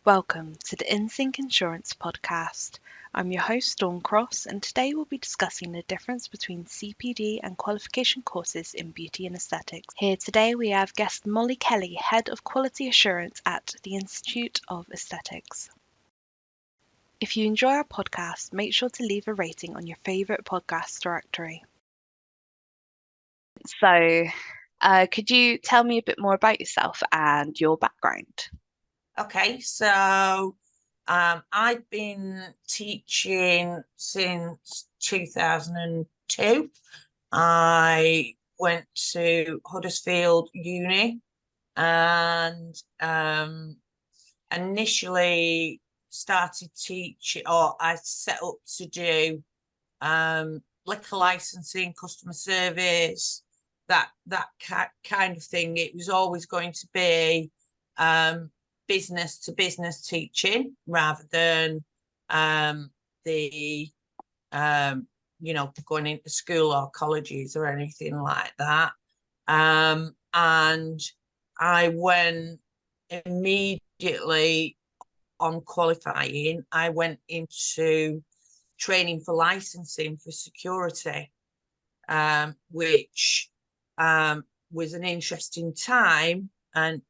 Welcome to the Insync Insurance podcast. I'm your host, Dawn Cross, and today we'll be discussing the difference between CPD and qualification courses in beauty and aesthetics. Here today we have guest Molly Kelly, Head of Quality Assurance at the Institute of Aesthetics. If you enjoy our podcast, make sure to leave a rating on your favourite podcast directory. So, could you tell me a bit more about yourself and your background? Okay, so I've been teaching since 2002. I went to Huddersfield Uni and initially started teaching, or I set up to do liquor licensing, customer service, that kind of thing. It was always going to be business to business teaching rather than going into school or colleges or anything like that. And I went immediately on qualifying. I went into training for licensing for security, which was an interesting time, and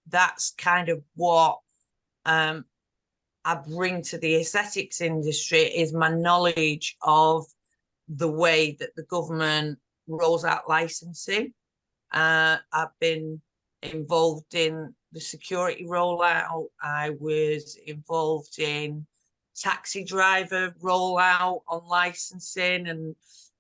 that's kind of what I bring to the aesthetics industry, is my knowledge of the way that the government rolls out licensing. I've been involved in the security rollout. I was involved in taxi driver rollout on licensing, and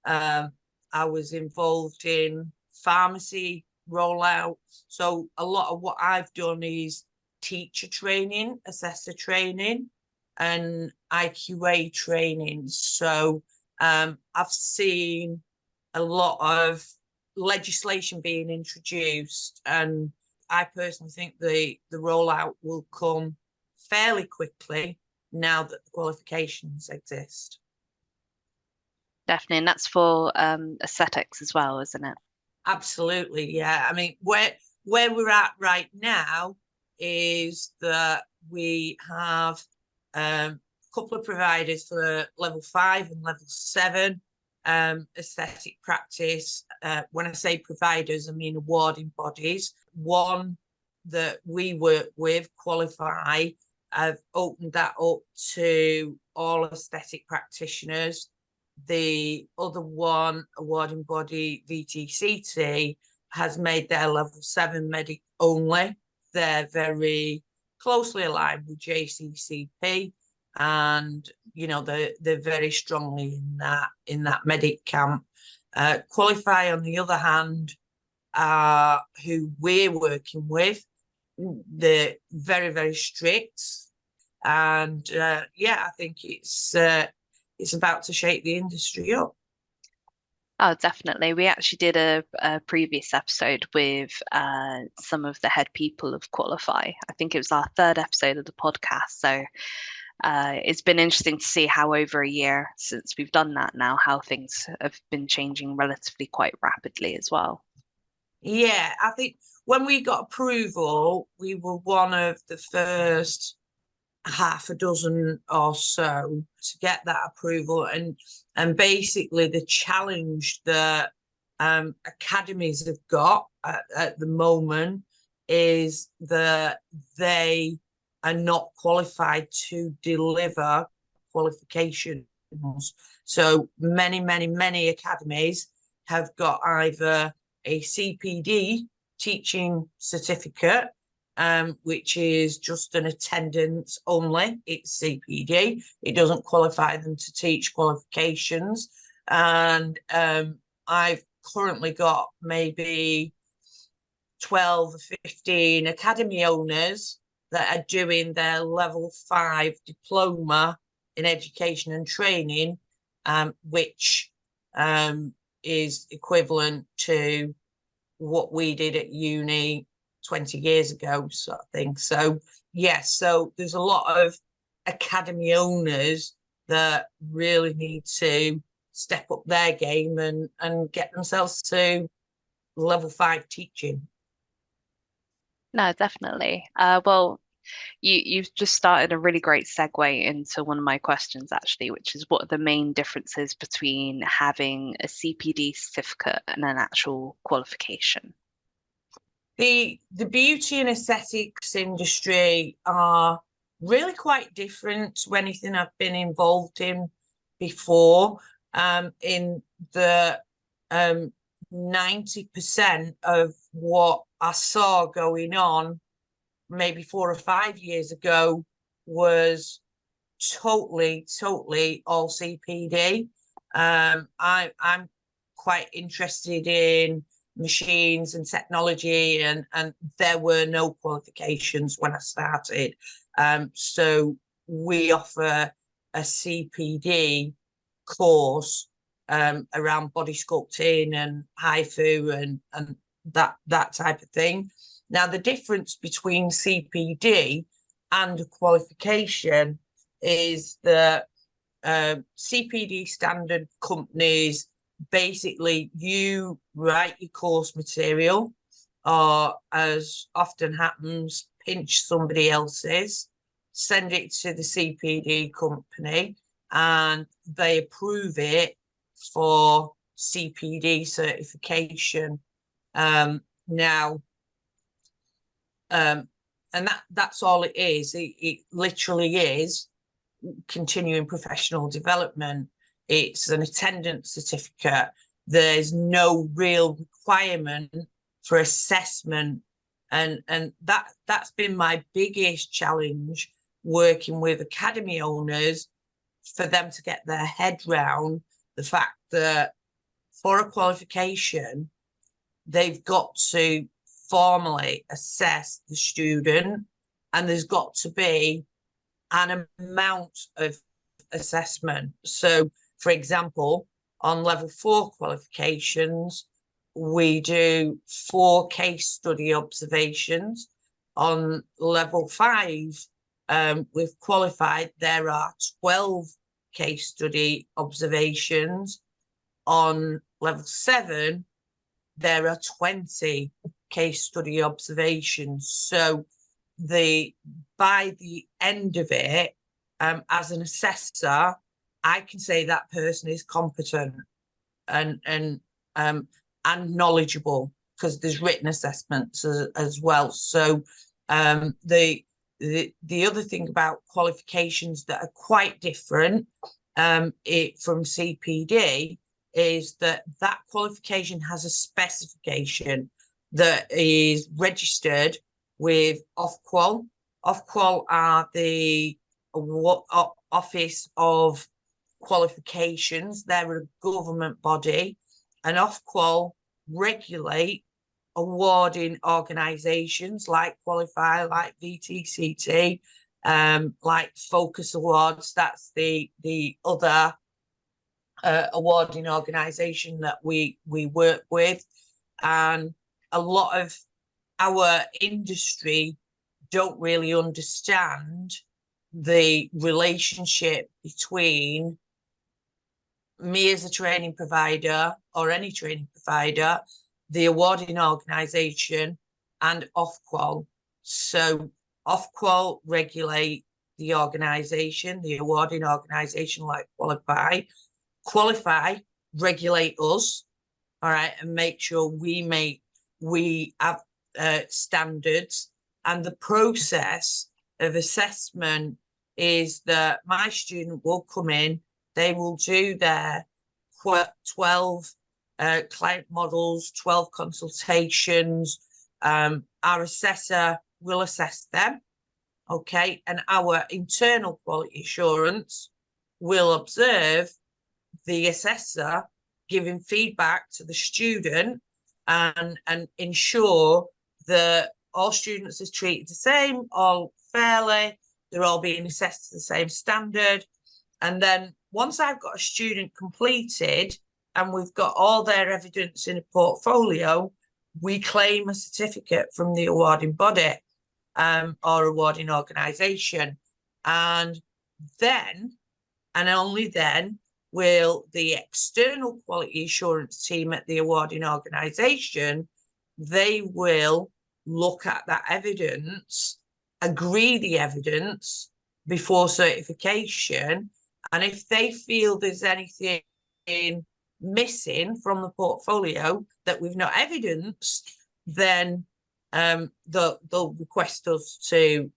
I was involved in pharmacy rollout. So a lot of what I've done is teacher training, assessor training, and IQA training. So I've seen a lot of legislation being introduced, and I personally think the rollout will come fairly quickly now that the qualifications exist. Definitely, and that's for aesthetics as well, isn't it? Absolutely, yeah. I mean, where we're at right now is that we have a couple of providers for level 5 and level 7 aesthetic practice. When I say providers, I mean awarding bodies. One that we work with, Qualify, I've opened that up to all aesthetic practitioners. The other one, awarding body, VTCT, has made their level 7 medic only. They're very closely aligned with JCCP, and they're very strongly in that medic camp. Qualify, on the other hand, who we're working with, they're very, very strict, and I think it's about to shake the industry up. Oh, definitely. We actually did a previous episode with some of the head people of Qualify. I think it was our 3rd episode of the podcast. So it's been interesting to see how over a year since we've done that now, how things have been changing relatively quite rapidly as well. Yeah, I think when we got approval, we were one of the first half a dozen or so to get that approval, and basically the challenge that academies have got at the moment is that they are not qualified to deliver qualifications. So many academies have got either a CPD teaching certificate, which is just an attendance only. It's CPD. It doesn't qualify them to teach qualifications. And I've currently got maybe 12 or 15 academy owners that are doing their level 5 diploma in education and training, which is equivalent to what we did at uni 20 years ago, sort of thing. So yes, so there's a lot of academy owners that really need to step up their game and get themselves to level 5 teaching. No, definitely. Well, You've just started a really great segue into one of my questions, actually, which is what are the main differences between having a CPD certificate and an actual qualification? The beauty and aesthetics industry are really quite different to anything I've been involved in before. In the 90% of what I saw going on maybe 4 or 5 years ago was totally all CPD. I'm quite interested in machines and technology, and there were no qualifications when I started. So we offer a CPD course around body sculpting and HIFU and that type of thing. Now, the difference between CPD and a qualification is that CPD standard companies, basically you write your course material, or as often happens, pinch somebody else's, send it to the CPD company, and they approve it for CPD certification. And that's all it is. It literally is continuing professional development. It's an attendance certificate. There's no real requirement for assessment, and that's been my biggest challenge working with academy owners, for them to get their head round the fact that for a qualification they've got to formally assess the student, and there's got to be an amount of assessment. So, for example, on level 4 qualifications, we do 4 case study observations. On level 5, we've qualified, there are 12 case study observations. On level 7, there are 20 case study observations. So by the end of it, as an assessor, I can say that person is competent and knowledgeable, because there's written assessments as well. So the other thing about qualifications that are quite different from CPD is that qualification has a specification that is registered with Ofqual. Ofqual are the Office of Qualifications. They're a government body, and Ofqual regulate awarding organisations like Qualify, like VTCT, like Focus Awards. That's the other awarding organisation that we work with. And a lot of our industry don't really understand the relationship between me as a training provider, or any training provider, the awarding organisation, and Ofqual. So Ofqual regulate the organisation, the awarding organisation, like Qualify. Qualify regulate us, all right, and make sure we have standards. And the process of assessment is that my student will come in, they will do their 12 client models, 12 consultations. Our assessor will assess them, okay, and our internal quality assurance will observe the assessor giving feedback to the student, and ensure that all students are treated the same, all fairly, they're all being assessed to the same standard. And then once I've got a student completed and we've got all their evidence in a portfolio, we claim a certificate from the awarding body or awarding organisation. And then, and only then, will the external quality assurance team at the awarding organisation, they will look at that evidence agree the evidence before certification. And if they feel there's anything missing from the portfolio that we've not evidenced, then they'll request us to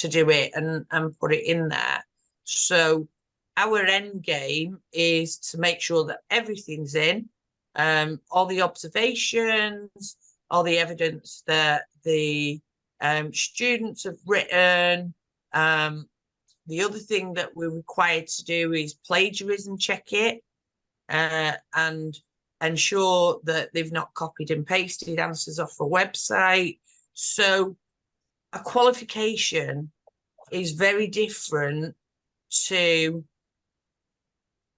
do it and put it in there. So our end game is to make sure that everything's in, all the observations, all the evidence that the students have written. The other thing that we're required to do is plagiarism check it, and ensure that they've not copied and pasted answers off a website. So a qualification is very different to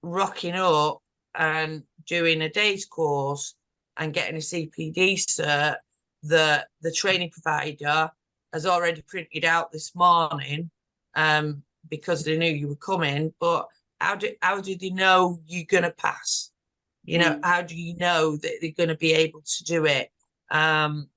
rocking up and doing a day's course and getting a CPD cert that the training provider has already printed out this morning, because they knew you were coming. But how do they know you're going to pass? You know, how do you know that they're going to be able to do it? And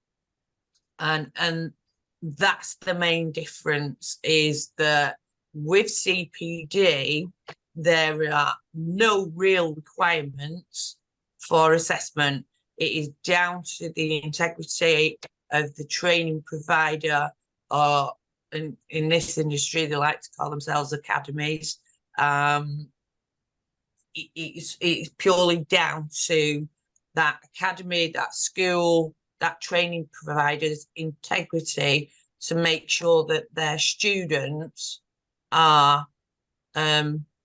that's the main difference, is that with CPD, there are no real requirements for assessment. It is down to the integrity of the training provider, or in this industry, they like to call themselves academies. It's purely down to that academy, that school, that training provider's integrity to make sure that their students are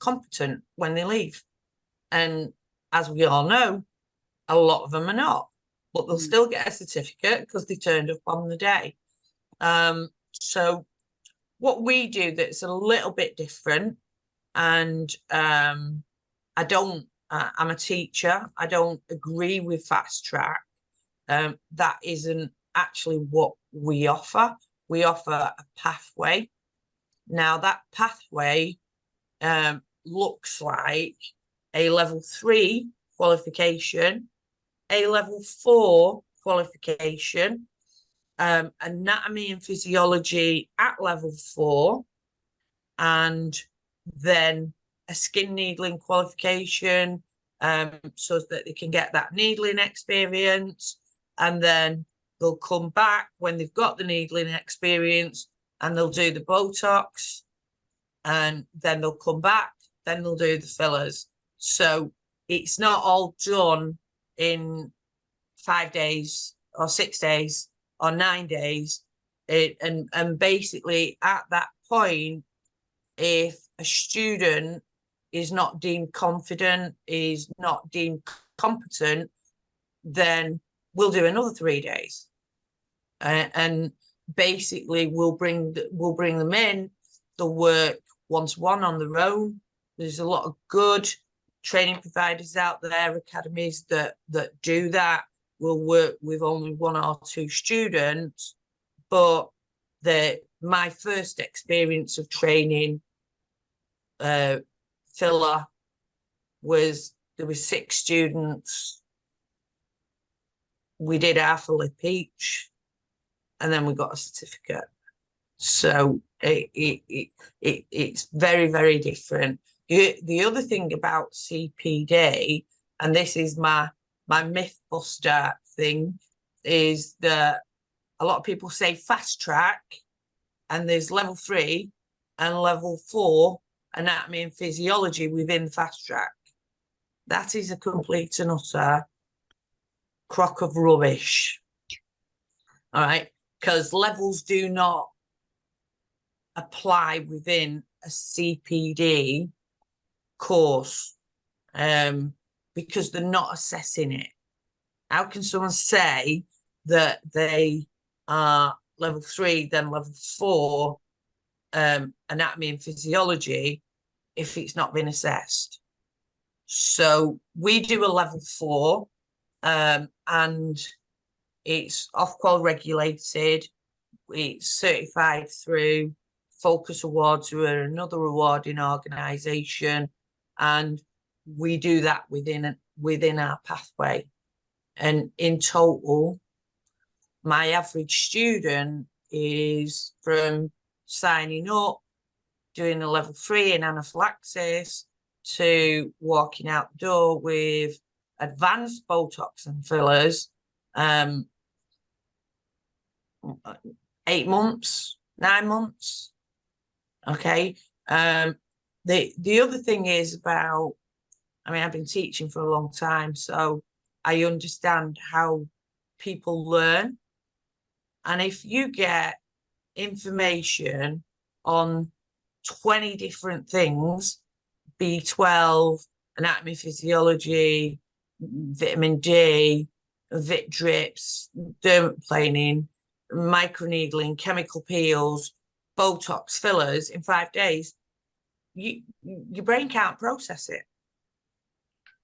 competent when they leave. And as we all know, a lot of them are not, but they'll still get a certificate because they turned up on the day. So what we do that's a little bit different, and I'm a teacher, I don't agree with fast track. That isn't actually what we offer. We offer a pathway. Now that pathway looks like a level 3 qualification, a level 4 qualification, anatomy and physiology at level 4, and then a skin needling qualification, so that they can get that needling experience. And then they'll come back when they've got the needling experience and they'll do the Botox, and then they'll come back, then they'll do the fillers. So it's not all done in 5 days or 6 days or 9 days. And basically at that point, if a student is not deemed confident, is not deemed competent, then we'll do another 3 days. And basically we'll bring them in. They'll work one-to-one on their own. There's a lot of good training providers out there, academies that do that. Will work with only 1 or 2 students. But my first experience of training filler was, there were 6 students. We did half a lip each, and then we got a certificate. So it's very, very different. The other thing about CPD, and this is my myth buster thing, is that a lot of people say fast track, and there's level 3 and level 4 anatomy and physiology within the fast track. That is a complete and utter crock of rubbish. All right, because levels do not apply within a CPD course, because they're not assessing it. How can someone say that they are level 3, then level 4 anatomy and physiology if it's not been assessed? So we do a level 4, and it's Ofqual regulated. It's certified through Focus Awards, who are another awarding organisation, and we do that within our pathway. And in total, my average student is from signing up, doing a level 3 in anaphylaxis, to walking out the door with advanced Botox and fillers, 8 months, 9 months. Okay. The other thing is about, I mean, I've been teaching for a long time, so I understand how people learn. And if you get information on 20 different things, B12, anatomy, physiology, vitamin D, vit drips, dermaplaning, microneedling, chemical peels, Botox, fillers in 5 days, your brain can't process it.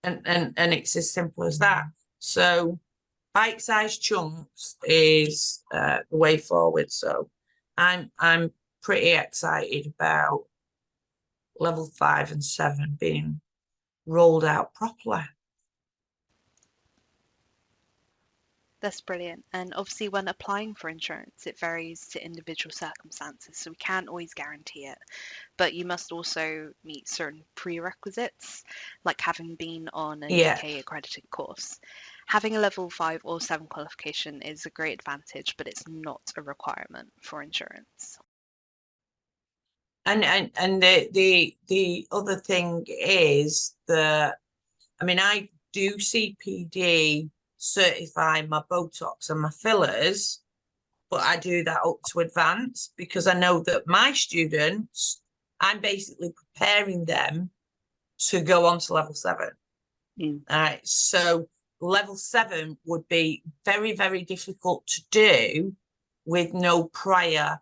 And it's as simple as that. So bite-sized chunks is the way forward. So I'm pretty excited about level 5 and 7 being rolled out properly. That's brilliant. And obviously, when applying for insurance, it varies to individual circumstances, so we can't always guarantee it. But you must also meet certain prerequisites, like having been on a UK accredited course. Having a level 5 or 7 qualification is a great advantage, but it's not a requirement for insurance. And the other thing is that, I mean, I do CPD certify my Botox and my fillers, but I do that up to advance because I know that my students, I'm basically preparing them to go on to level 7. All right. So level 7 would be very, very difficult to do with no prior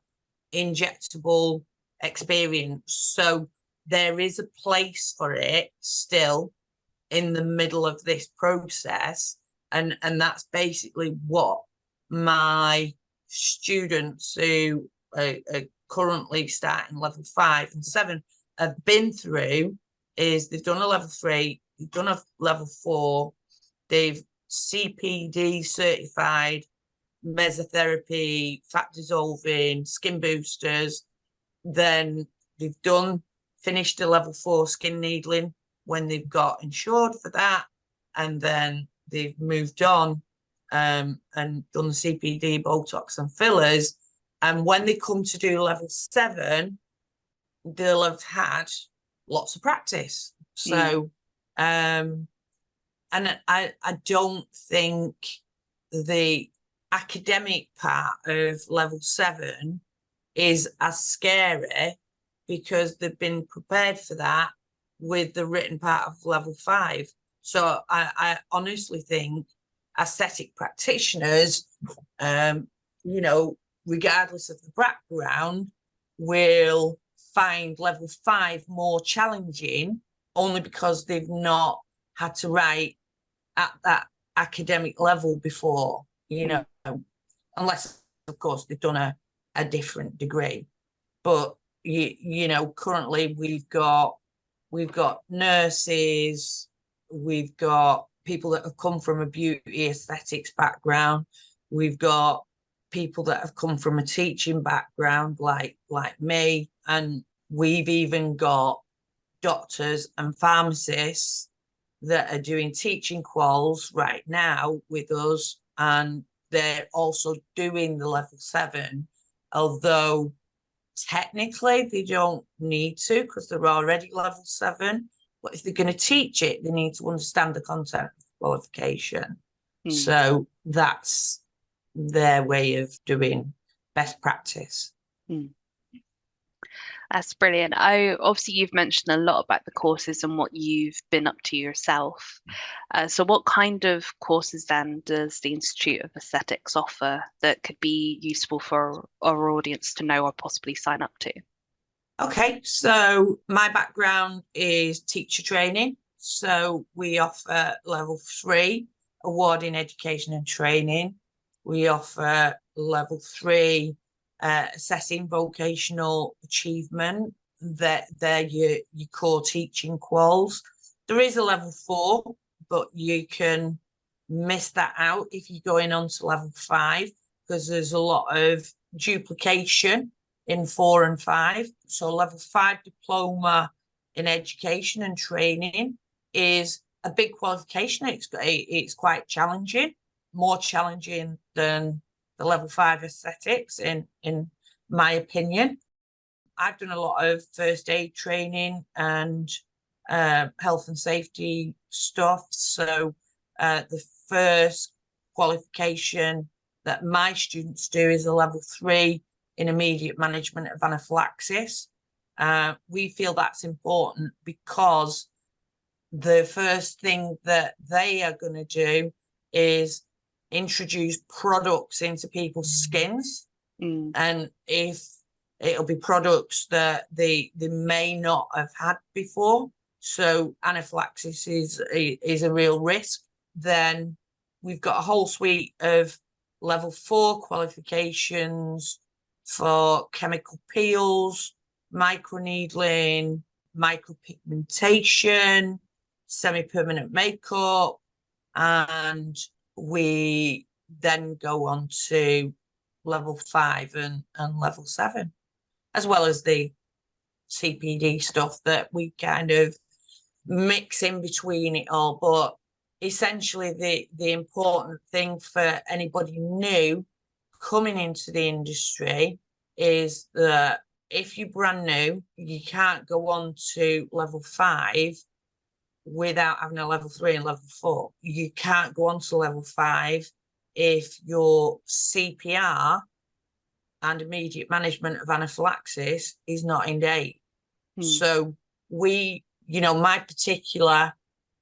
injectable experience. So there is a place for it still in the middle of this process. And that's basically what my students who are currently starting level 5 and 7 have been through. Is they've done a level 3, they've done a level 4, they've CPD certified mesotherapy, fat dissolving, skin boosters. Then they've finished a level 4 skin needling when they've got insured for that, and then they've moved on and done the CPD, Botox and fillers. And when they come to do level 7, they'll have had lots of practice. So and I don't think the academic part of level 7 is as scary because they've been prepared for that with the written part of level 5. So I honestly think aesthetic practitioners, you know, regardless of the background, will find level 5 more challenging only because they've not had to write at that academic level before, you know, unless, of course, they've done a different degree. But, you know, currently we've got nurses, we've got people that have come from a beauty aesthetics background, we've got people that have come from a teaching background like me, and we've even got doctors and pharmacists that are doing teaching quals right now with us, and they're also doing the level 7, although technically they don't need to because they're already level 7. But if they're going to teach it, they need to understand the content of the qualification. So that's their way of doing best practice. That's brilliant. Obviously, you've mentioned a lot about the courses and what you've been up to yourself. So what kind of courses then does the Institute of Aesthetics offer that could be useful for our audience to know or possibly sign up to? Okay, so my background is teacher training. So we offer level 3 awarding education and training. We offer level 3 assessing vocational achievement. They're your core teaching quals. There is a level 4, but you can miss that out if you're going on to level 5 because there's a lot of duplication in 4 and 5. So level 5 diploma in education and training is a big qualification. It's quite challenging, more challenging than the level 5 aesthetics in my opinion. I've done a lot of first aid training and health and safety stuff. So the first qualification that my students do is a level 3 in immediate management of anaphylaxis. We feel that's important because the first thing that they are going to do is introduce products into people's skins. And if it'll be products that they may not have had before, so anaphylaxis is a real risk, then we've got a whole suite of level 4 qualifications for chemical peels, microneedling, micropigmentation, semi-permanent makeup, and we then go on to level 5 and level 7, as well as the CPD stuff that we kind of mix in between it all. But essentially the important thing for anybody new coming into the industry is that if you're brand new, you can't go on to level 5 without having a level 3 and level 4. You can't go on to level 5 if your CPR and immediate management of anaphylaxis is not in date. So my particular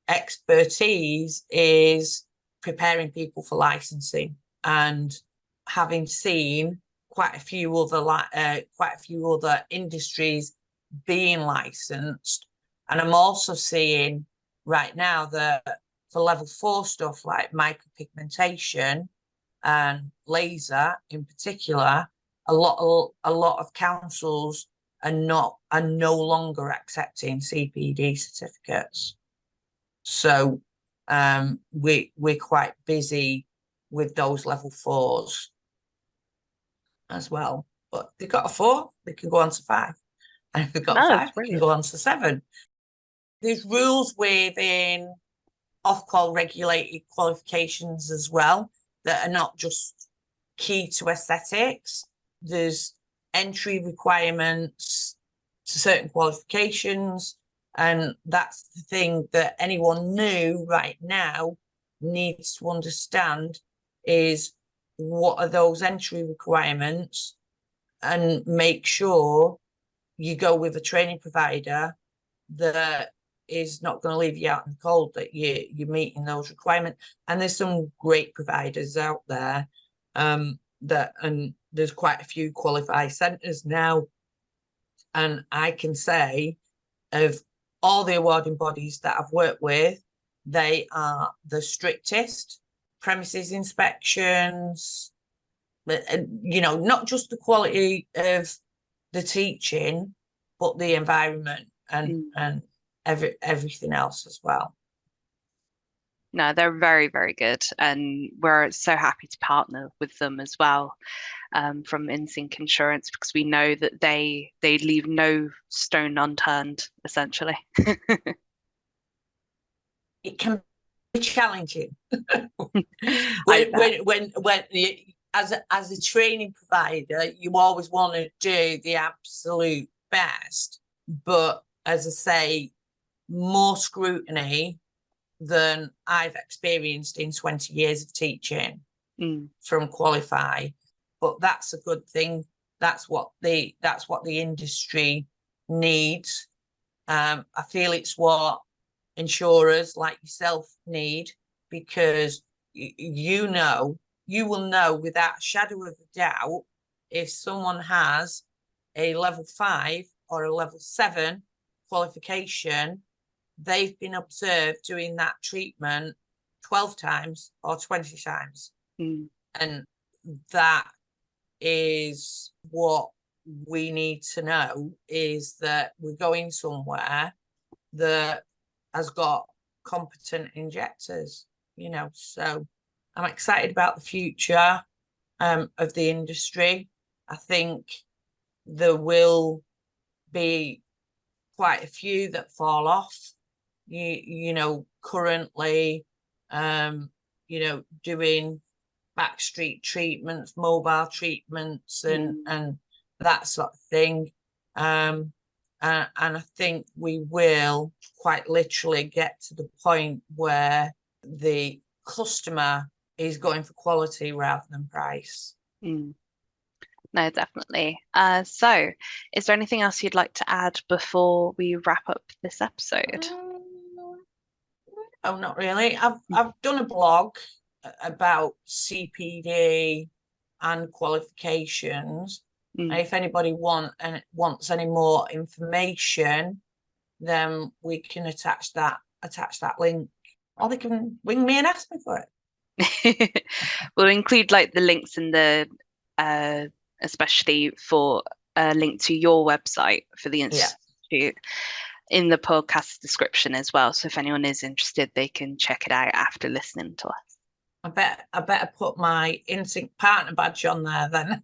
expertise is preparing people for licensing, and having seen quite a few other industries being licensed, and I'm also seeing right now that for level 4 stuff like micropigmentation and laser in particular, a lot of councils are no longer accepting CPD certificates. So we're quite busy with those level 4s as well. But they've got a 4, they can go on to 5. And if they've got a 5, they can go on to 7. There's rules within Ofqual regulated qualifications as well that are not just key to aesthetics. There's entry requirements to certain qualifications, and that's the thing that anyone new right now needs to understand is what are those entry requirements, and make sure you go with a training provider that is not going to leave you out in the cold, that you're meeting those requirements. And there's some great providers out there, and there's quite a few qualified centres now. And I can say of all the awarding bodies that I've worked with, they are the strictest. Premises inspections, not just the quality of the teaching, but the environment and everything else as well. No, they're very, very good, and we're so happy to partner with them as well, from Insync Insurance, because we know that they leave no stone unturned, essentially. It can be challenging when as a training provider, you always want to do the absolute best, but as I say, more scrutiny than I've experienced in 20 years of teaching from Qualify. But that's a good thing. That's what the industry needs. I feel it's what insurers like yourself need, because you will know without a shadow of a doubt if someone has a level 5 or a level 7 qualification, they've been observed doing that treatment 12 times or 20 times. And that is what we need to know, is that we're going somewhere that has got competent injectors, so I'm excited about the future of the industry. I think there will be quite a few that fall off. You know, currently, doing backstreet treatments, mobile treatments, and that sort of thing. And I think we will quite literally get to the point where the customer is going for quality rather than price. No, definitely. So, is there anything else you'd like to add before we wrap up this episode? Oh, not really. I've done a blog about CPD and qualifications. And if anybody wants any more information, then we can attach that link, or they can ring me and ask me for it. We'll include like the links in the especially for a link to your website for the institute in the podcast description as well. So if anyone is interested, they can check it out after listening to us. I better put my Insync partner badge on there then.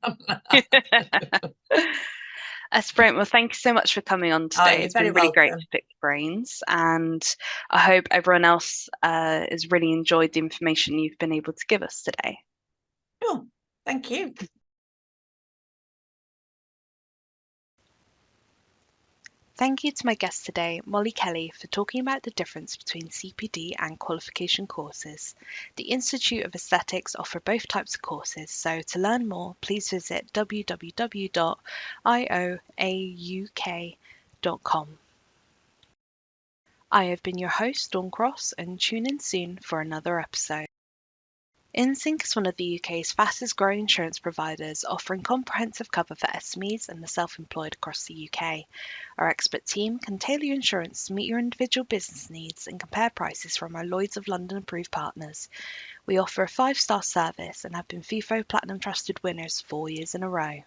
That's brilliant. Well, thank you so much for coming on today. It's been really great to pick your brains, and I hope everyone else has really enjoyed the information you've been able to give us today. Oh, thank you. Thank you to my guest today, Molly Kelly, for talking about the difference between CPD and qualification courses. The Institute of Aesthetics offer both types of courses, so to learn more, please visit www.ioauk.com. I have been your host, Dawn Cross, and tune in soon for another episode. Insync is one of the UK's fastest growing insurance providers, offering comprehensive cover for SMEs and the self-employed across the UK. Our expert team can tailor your insurance to meet your individual business needs and compare prices from our Lloyd's of London approved partners. We offer a 5-star service and have been FIFO Platinum Trusted winners 4 years in a row.